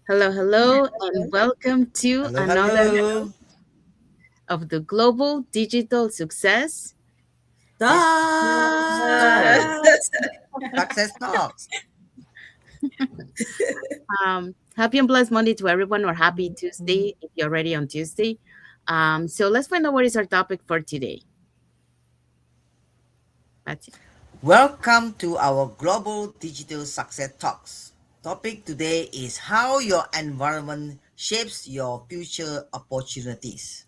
Hello, hello, and welcome to Hello, another hello. of the Global Digital Success. Talks. Success talks. Happy and blessed Monday to everyone, or happy Tuesday if you're ready on Tuesday. So let's find out what is our topic for today. Patsy. Welcome to our Global Digital Success Talks. Topic today is how your environment shapes your future opportunities.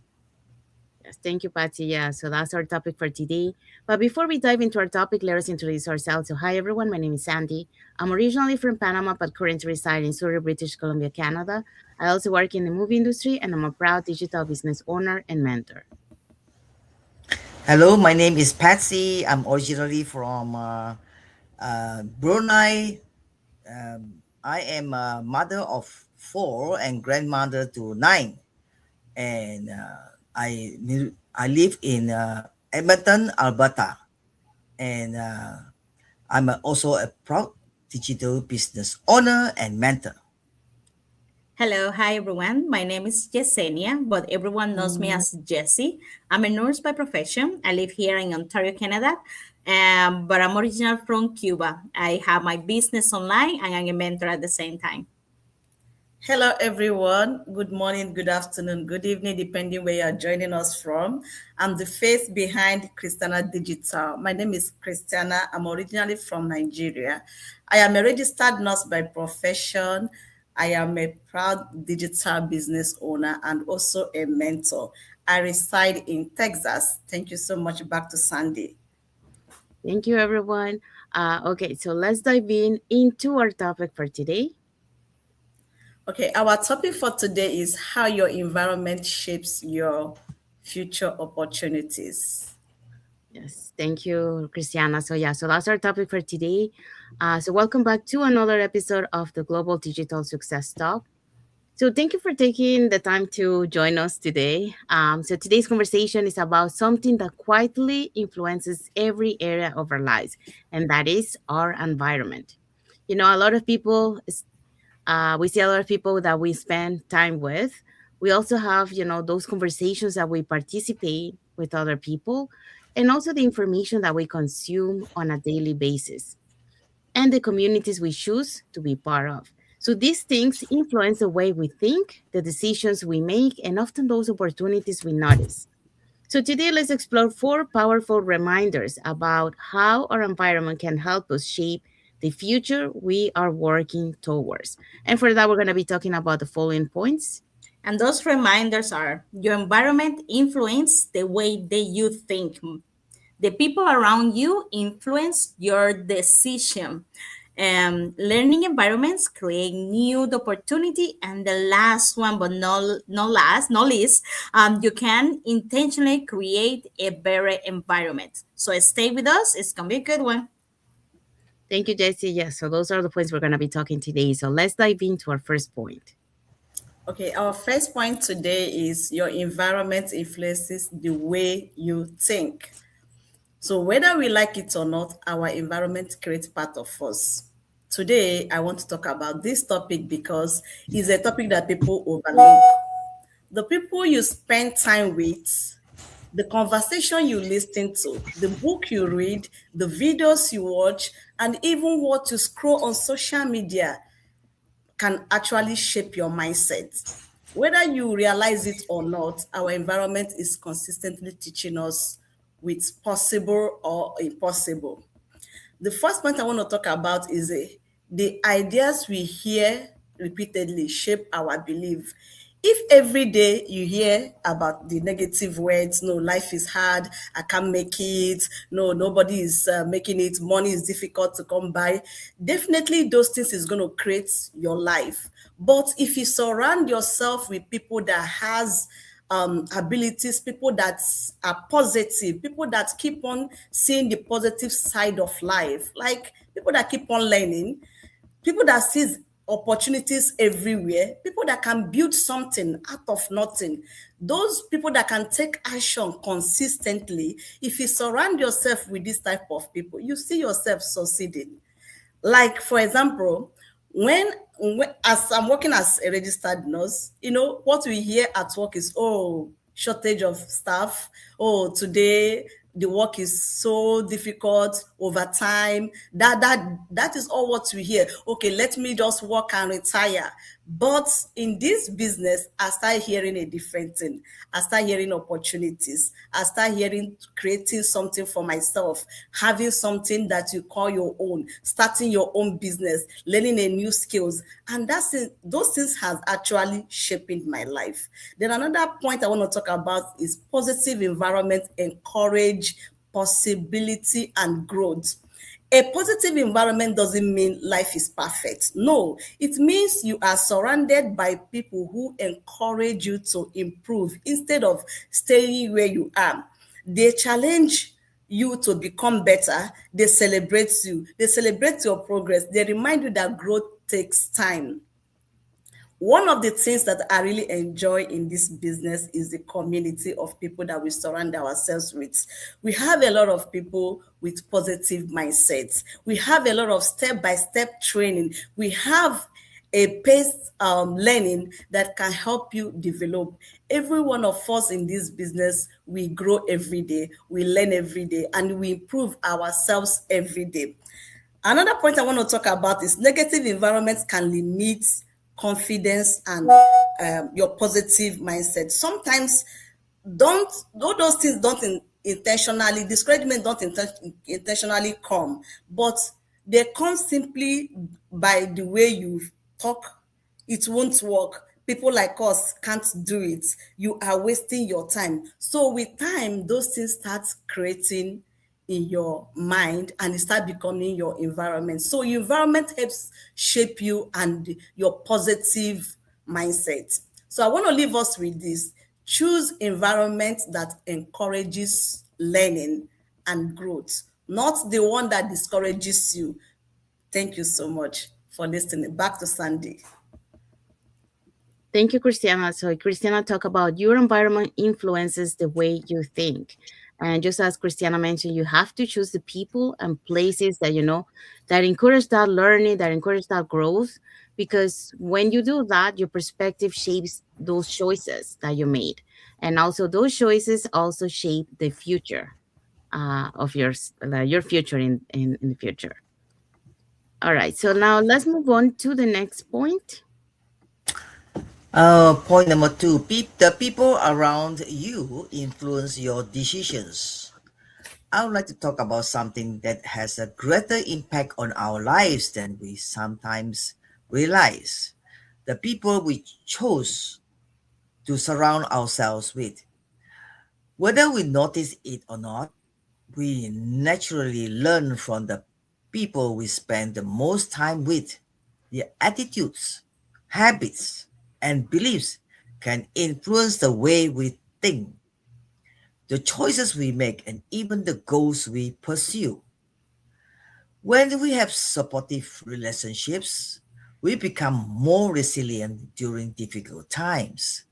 Yes, thank you, Patsy. Yeah, so that's our topic for today. But before we dive into our topic, let us introduce ourselves. So, hi everyone, my name is Sandy. I'm originally from Panama, but currently reside in Surrey, British Columbia, Canada. I also work in the movie industry, and I'm a proud digital business owner and mentor. Hello, my name is Patsy. I'm originally from Brunei. I am a mother of four and grandmother to nine. And I live in Edmonton, Alberta. And also a proud digital business owner and mentor. Hello, hi everyone. My name is Yesenia, but everyone knows me as Jessie. I'm a nurse by profession. I live here in Ontario, Canada, but I'm original from Cuba. I have my business online and I'm a mentor at the same time. Hello, everyone. Good morning, good afternoon, good evening, depending where you are joining us from. I'm the face behind Christiana Digital. My name is Christiana. I'm originally from Nigeria. I am a registered nurse by profession. I am a proud digital business owner and also a mentor. I reside in Texas. Thank you so much. Back to Sandy. Thank you, everyone. Okay, so let's dive into our topic for today. Okay, our topic for today is how your environment shapes your future opportunities. Yes, thank you, Christiana. So yeah, so that's our topic for today. So welcome back to another episode of the Global Digital Success Talk. So thank you for taking the time to join us today. So today's conversation is about something that quietly influences every area of our lives, and that is our environment. You know, a lot of people, we see a lot of people that we spend time with. We also have, those conversations that we participate with other people, and also the information that we consume on a daily basis and the communities we choose to be part of. So these things influence the way we think, the decisions we make, and often those opportunities we notice. So today, let's explore four powerful reminders about how our environment can help us shape the future we are working towards. And for that, we're going to be talking about the following points. And those reminders are your environment influence the way that you think. The people around you influence your decision. Learning environments create new opportunity. And the last one, but not least, you can intentionally create a better environment. So stay with us. It's gonna be a good one. Thank you, Jesse. Yes, so those are the points we're going to be talking today. So let's dive into our first point. Okay, our first point today is your environment influences the way you think. So, whether we like it or not, our environment creates part of us. Today, I want to talk about this topic because it's a topic that people overlook. The people you spend time with, the conversation you listen to, the book you read, the videos you watch, and even what you scroll on social media can actually shape your mindset. Whether you realize it or not, our environment is consistently teaching us with possible or impossible. The first point I want to talk about is the ideas we hear repeatedly shape our belief. If every day you hear about the negative words, no, life is hard, I can't make it, no, nobody is making it, money is difficult to come by, definitely those things is going to create your life. But if you surround yourself with people that has abilities, people that are positive, people that keep on seeing the positive side of life, like people that keep on learning, people that sees opportunities everywhere, people that can build something out of nothing, those people that can take action consistently. If you surround yourself with this type of people, you see yourself succeeding. Like, for example, when as I'm working as a registered nurse, what we hear at work is, oh, shortage of staff. Oh, today the work is so difficult, overtime. That is all what we hear. Okay, let me just work and retire. But in this business, I start hearing a different thing. I start hearing opportunities. I start hearing creating something for myself, having something that you call your own, starting your own business, learning a new skills. And those things has actually shaping my life. Then another point I want to talk about is positive environment encourage possibility and growth. A positive environment doesn't mean life is perfect. No, it means you are surrounded by people who encourage you to improve instead of staying where you are. They challenge you to become better. They celebrate you. They celebrate your progress. They remind you that growth takes time. One of the things that I really enjoy in this business is the community of people that we surround ourselves with. We have a lot of people with positive mindsets. We have a lot of step-by-step training. We have a paced learning that can help you develop. Every one of us in this business, we grow every day, we learn every day, and we improve ourselves every day. Another point I want to talk about is negative environments can limit confidence and your positive mindset. Sometimes don't all those things don't intentionally discouragement don't intentionally come, but they come simply by the way you talk. It won't work. People like us can't do it. You are wasting your time. So with time, those things start creating in your mind and it start becoming your environment. So your environment helps shape you and your positive mindset. So I want to leave us with this. Choose environment that encourages learning and growth, not the one that discourages you. Thank you so much for listening. Back to Sandy. Thank you, Christiana. So, Christiana talked about your environment influences the way you think. And just as Christiana mentioned, you have to choose the people and places that that encourage that learning, that encourage that growth. Because when you do that, your perspective shapes those choices that you made, and also those choices also shape the future of yours, your future in the future. All right. So now let's move on to the next point. Point number two, the people around you influence your decisions. I would like to talk about something that has a greater impact on our lives than we sometimes realize. The people we chose to surround ourselves with. Whether we notice it or not, we naturally learn from the people we spend the most time with. Their attitudes, habits, and beliefs can influence the way we think, the choices we make, and even the goals we pursue. When we have supportive relationships, we become more resilient during difficult times.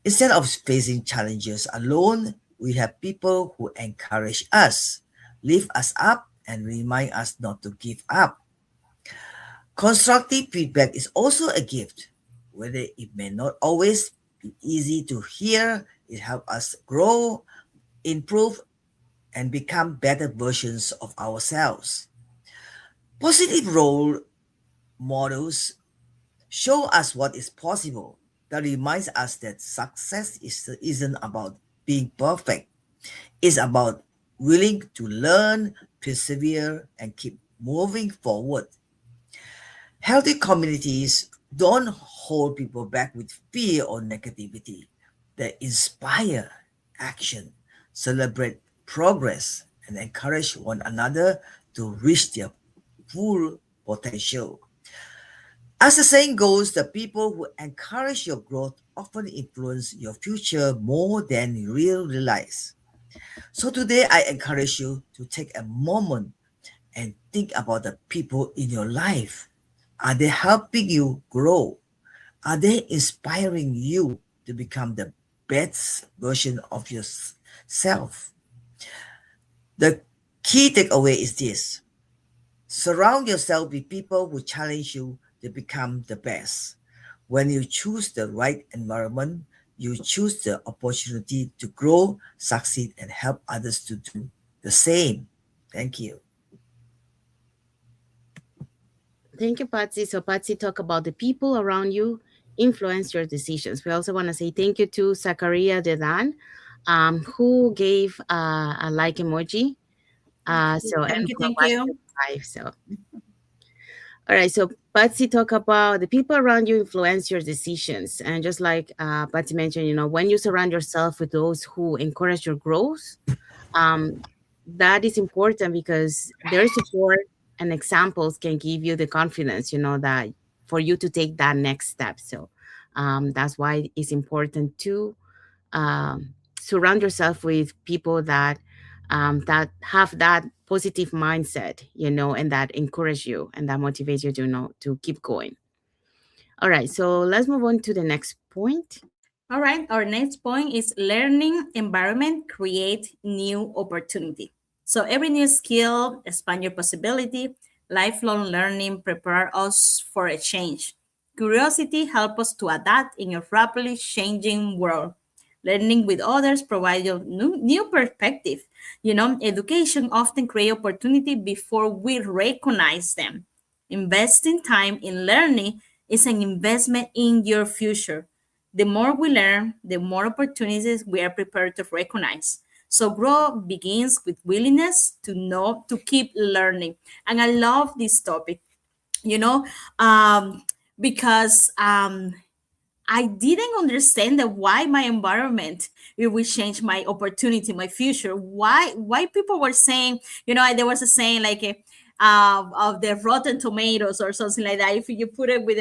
Instead of facing challenges alone, we have people who encourage us, lift us up, and remind us not to give up. Constructive feedback is also a gift. Whether it may not always be easy to hear, it helps us grow, improve, and become better versions of ourselves. Positive role models show us what is possible. That reminds us that isn't about being perfect. It's about willing to learn, persevere, and keep moving forward. Healthy communities don't hold people back with fear or negativity. They inspire action, celebrate progress, and encourage one another to reach their full potential. As the saying goes, the people who encourage your growth often influence your future more than you really realize. So today I encourage you to take a moment and think about the people in your life. Are they helping you grow? Are they inspiring you to become the best version of yourself? The key takeaway is this: surround yourself with people who challenge you they become the best. When you choose the right environment, you choose the opportunity to grow, succeed, and help others to do the same. Thank you. Thank you, Patsy. So, Patsy talk about the people around you influence your decisions. We also want to say thank you to Zakaria Dedan, who gave a like emoji. So and Thank you, thank provided the you. five. So, all right. So, Patsy talk about the people around you influence your decisions, and just like Patsy mentioned, when you surround yourself with those who encourage your growth, um, that is important because their support and examples can give you the confidence, that for you to take that next step. So that's why it's important to surround yourself with people that have that positive mindset, and that encourage you and that motivates you to keep going. All right, so let's move on to the next point. All right, our next point is learning environment create new opportunity. So every new skill expand your possibility. Lifelong learning prepare us for a change. Curiosity help us to adapt in a rapidly changing world. Learning with others provide you new perspective. Education often create opportunity before we recognize them. Investing time in learning is an investment in your future. The more we learn, the more opportunities we are prepared to recognize. So growth begins with willingness to know, to keep learning. And I love this topic, you know, um, because I didn't understand that why my environment it will change my opportunity, my future. Why people were saying, there was a saying like of the rotten tomatoes or something like that. If you put it with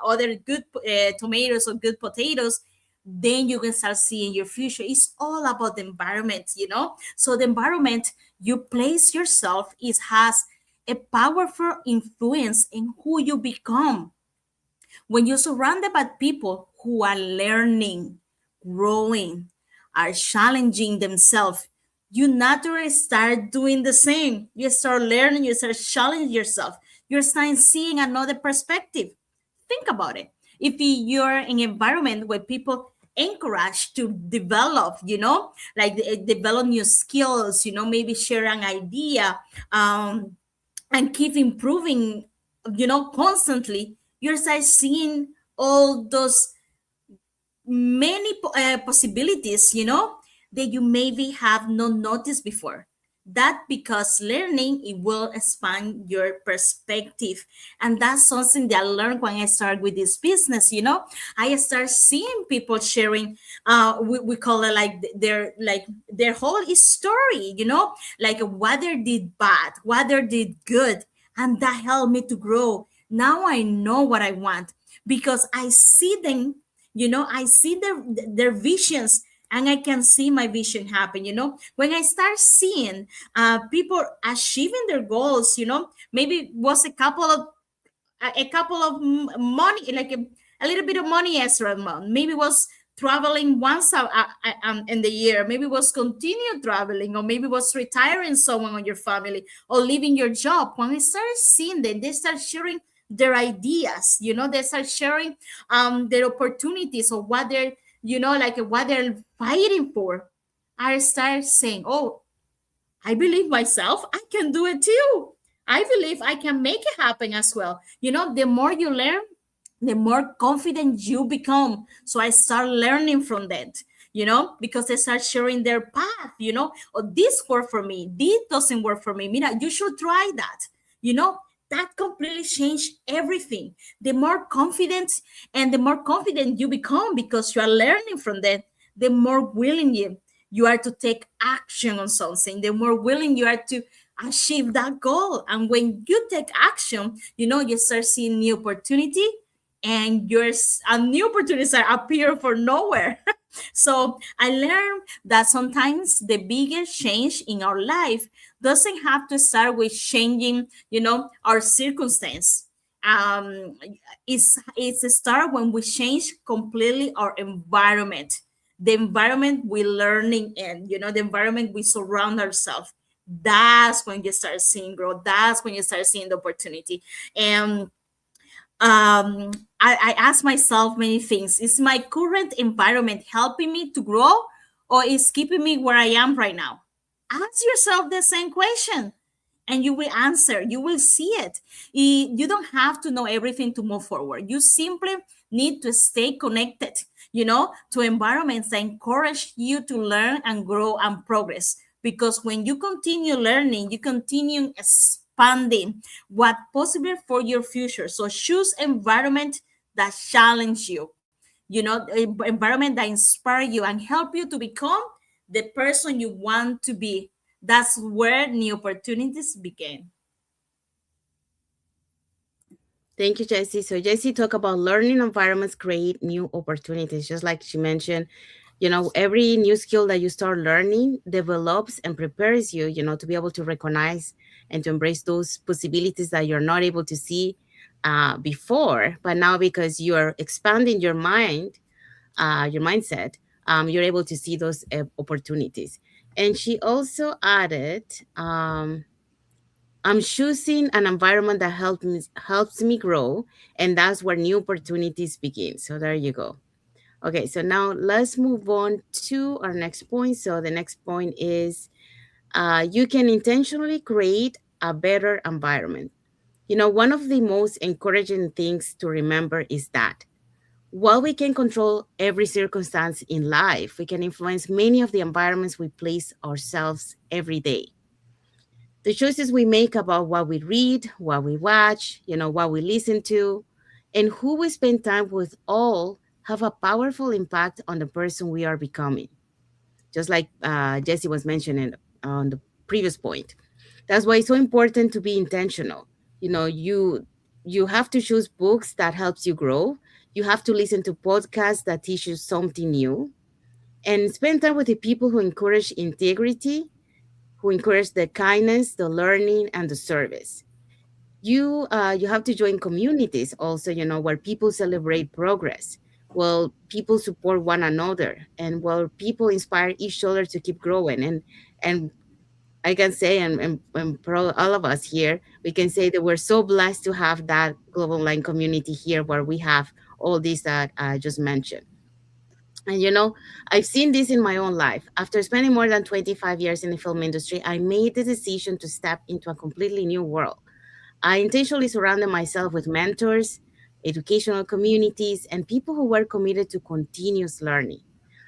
other good tomatoes or good potatoes, then you can start seeing your future. It's all about the environment. So the environment you place yourself is has a powerful influence in who you become. When you're surrounded by people who are learning, growing, are challenging themselves, you naturally start doing the same. You start learning, you start challenging yourself. You start seeing another perspective. Think about it. If you're in an environment where people encourage to develop, like develop new skills, maybe share an idea, and keep improving, constantly, you start seeing all those many possibilities, that you maybe have not noticed before. That because learning it will expand your perspective, and that's something that I learned when I started with this business. I start seeing people sharing. We call it like their whole story. Like what they did bad, what they did good, and that helped me to grow. Now I know what I want because I see them, I see their visions, and I can see my vision happen. When I start seeing people achieving their goals, maybe it was a couple of money, like a little bit of money extra a month. Maybe it was traveling once in the year. Maybe it was continue traveling, or maybe it was retiring someone on your family or leaving your job. When I start seeing them, they start sharing their ideas. They start sharing their opportunities or what they're, like what they're fighting for. I start saying, oh, I believe myself. I can do it too. I believe I can make it happen as well. The more you learn, the more confident you become. So I start learning from that, because they start sharing their path, or this worked for me, this doesn't work for me. Mira, you should try that. You know, that completely changed everything. The more confident and the more confident you become because you are learning from that, the more willing you are to take action on something, the more willing you are to achieve that goal. And when you take action, you start seeing new opportunity, and new opportunities are appear for nowhere. So I learned that sometimes the biggest change in our life doesn't have to start with changing, our circumstance. It's a start when we change completely our environment, the environment we're learning in, the environment we surround ourselves. That's when you start seeing growth. That's when you start seeing the opportunity. And um, I ask myself many things. Is my current environment helping me to grow, or is keeping me where I am right now? Ask yourself the same question and you will answer. You will see it. You don't have to know everything to move forward. You simply need to stay connected, to environments that encourage you to learn and grow and progress. Because when you continue learning, you continue expanding what possible for your future. So choose environment that challenge you, environment that inspire you and help you to become the person you want to be. That's where new opportunities begin. Thank you, Jessie. So Jessie talked about learning environments create new opportunities, just like she mentioned. Every new skill that you start learning develops and prepares you, to be able to recognize and to embrace those possibilities that you're not able to see before. But now, because you're expanding your mindset, you're able to see those opportunities. And she also added, I'm choosing an environment that helps me grow, and that's where new opportunities begin. So there you go. Okay, so now let's move on to our next point. So the next point is you can intentionally create a better environment. One of the most encouraging things to remember is that while we can control every circumstance in life, we can influence many of the environments we place ourselves every day. The choices we make about what we read, what we watch, what we listen to, and who we spend time with all have a powerful impact on the person we are becoming. Just like Jesse was mentioning on the previous point. That's why it's so important to be intentional. You have to choose books that helps you grow. You have to listen to podcasts that teach you something new, and spend time with the people who encourage integrity, who encourage the kindness, the learning, and the service. You have to join communities also, where people celebrate progress. Well, people support one another, and well, people inspire each other to keep growing. And I can say, and for all of us here, we can say that we're so blessed to have that global online community here, where we have all these that I just mentioned. And I've seen this in my own life. After spending more than 25 years in the film industry, I made the decision to step into a completely new world. I intentionally surrounded myself with mentors, educational communities, and people who were committed to continuous learning.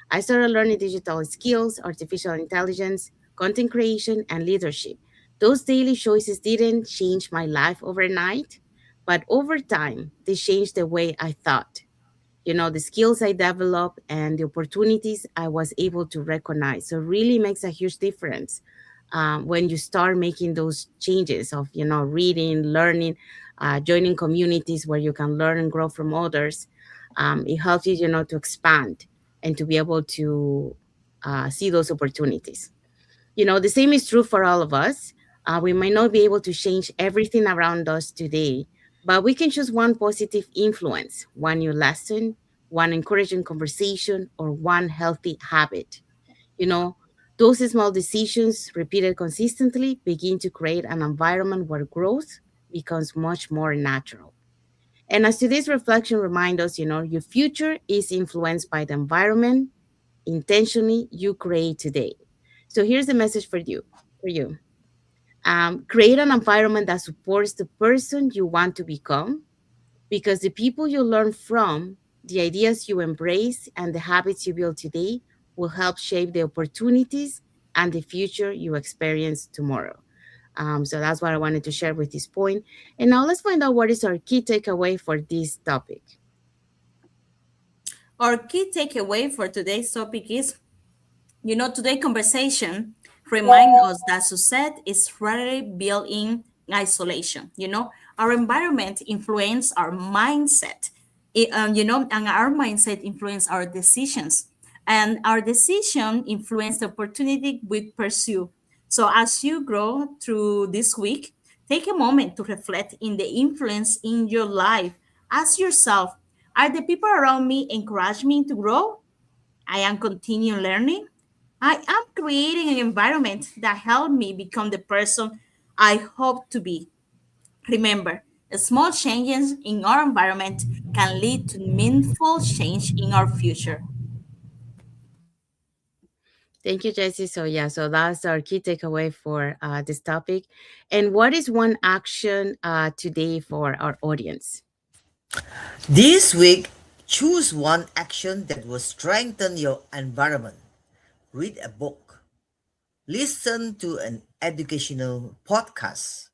I started learning digital skills, artificial intelligence, content creation, and leadership. Those daily choices didn't change my life overnight, but over time, they changed the way I thought. The skills I developed and the opportunities I was able to recognize. So, it really makes a huge difference when you start making those changes of reading, learning, joining communities where you can learn and grow from others. It helps you to expand and to be able to see those opportunities. The same is true for all of us. We might not be able to change everything around us today, but we can choose one positive influence, one new lesson, one encouraging conversation, or one healthy habit. you know, those small decisions repeated consistently begin to create an environment where growth becomes much more natural. And as today's reflection reminds us, your future is influenced by the environment intentionally you create today. So here's the message for you. Create an environment that supports the person you want to become, because the people you learn from, the ideas you embrace, and the habits you build today will help shape the opportunities and the future you experience tomorrow. So that's what I wanted to share with this point. And now let's find out what is our key takeaway for this topic. Our key takeaway for today's topic is, today's conversation remind us that success is rarely built in isolation. Our environment influence our mindset, and our mindset influence our decisions, and our decision influence the opportunity we pursue. So as you grow through this week, take a moment to reflect in the influence in your life. Ask yourself, are the people around me encourage me to grow? I am continuing learning. I am creating an environment that helps me become the person I hope to be. Remember, Small changes in our environment can lead to meaningful change in our future. Thank you, Jesse. So yeah, so that's our key takeaway for this topic. And what is one action today for our audience? This week, choose one action that will strengthen your environment. Read a book, listen to an educational podcast,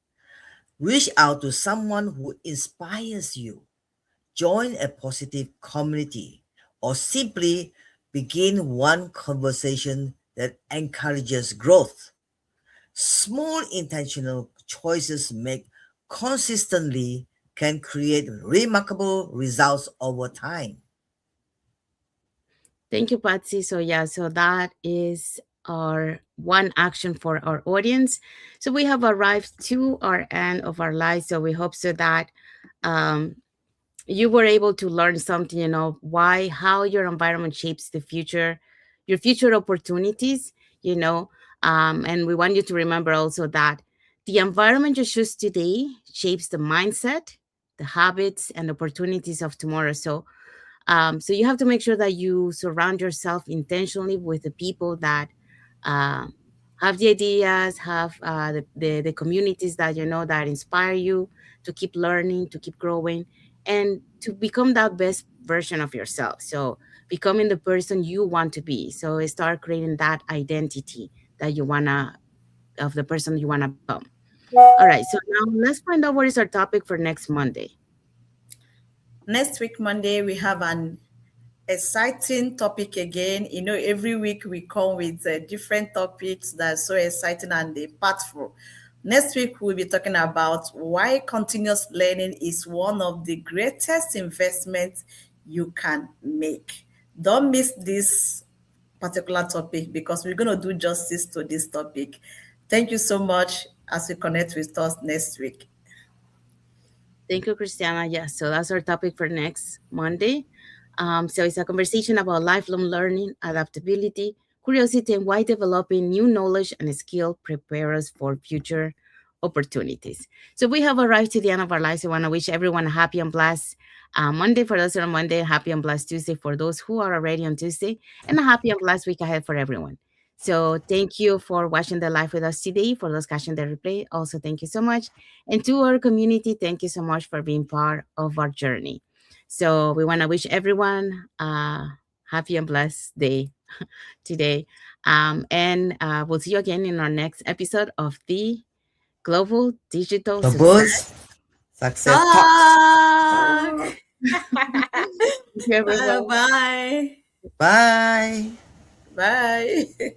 reach out to someone who inspires you, join a positive community, or simply begin one conversation that encourages growth. Small intentional choices made consistently can create remarkable results over time. Thank you, Patsy. So yeah, so that is our one action for our audience. So we have arrived to our end of our lives. So we hope so that um, you were able to learn something, why, how your environment shapes the future, your future opportunities, you know. And we want you to remember also that the environment you choose today shapes the mindset, the habits, and opportunities of tomorrow. So you have to make sure that you surround yourself intentionally with the people that uh, have the ideas, have the communities that that inspire you to keep learning, to keep growing, and to become that best version of yourself. So becoming the person you want to be. So start creating that identity that you wanna of the person you wanna become. All right. So now let's find out what is our topic for next Monday. Next week, Monday, we have an exciting topic again. Every week we come with different topics that are so exciting and impactful. Next week, we'll be talking about why continuous learning is one of the greatest investments you can make. Don't miss this particular topic because we're going to do justice to this topic. Thank you so much as you connect with us next week. Thank you, Christiana. Yes, so that's our topic for next Monday. So it's a conversation about lifelong learning, adaptability, curiosity, and why developing new knowledge and skill prepare us for future opportunities. So we have arrived to the end of our lives. I want to wish everyone a happy and blessed Monday for those who are on Monday, happy and blessed Tuesday for those who are already on Tuesday, and a happy and blessed week ahead for everyone. So thank you for watching the live with us today. For those catching the replay, also thank you so much. And to our community, thank you so much for being part of our journey. So we want to wish everyone a happy and blessed day today. And we'll see you again in our next episode of the Global Digital The Success. Boost Success Talks. Talk. Thank you, Bye everyone. bye. Bye. Bye.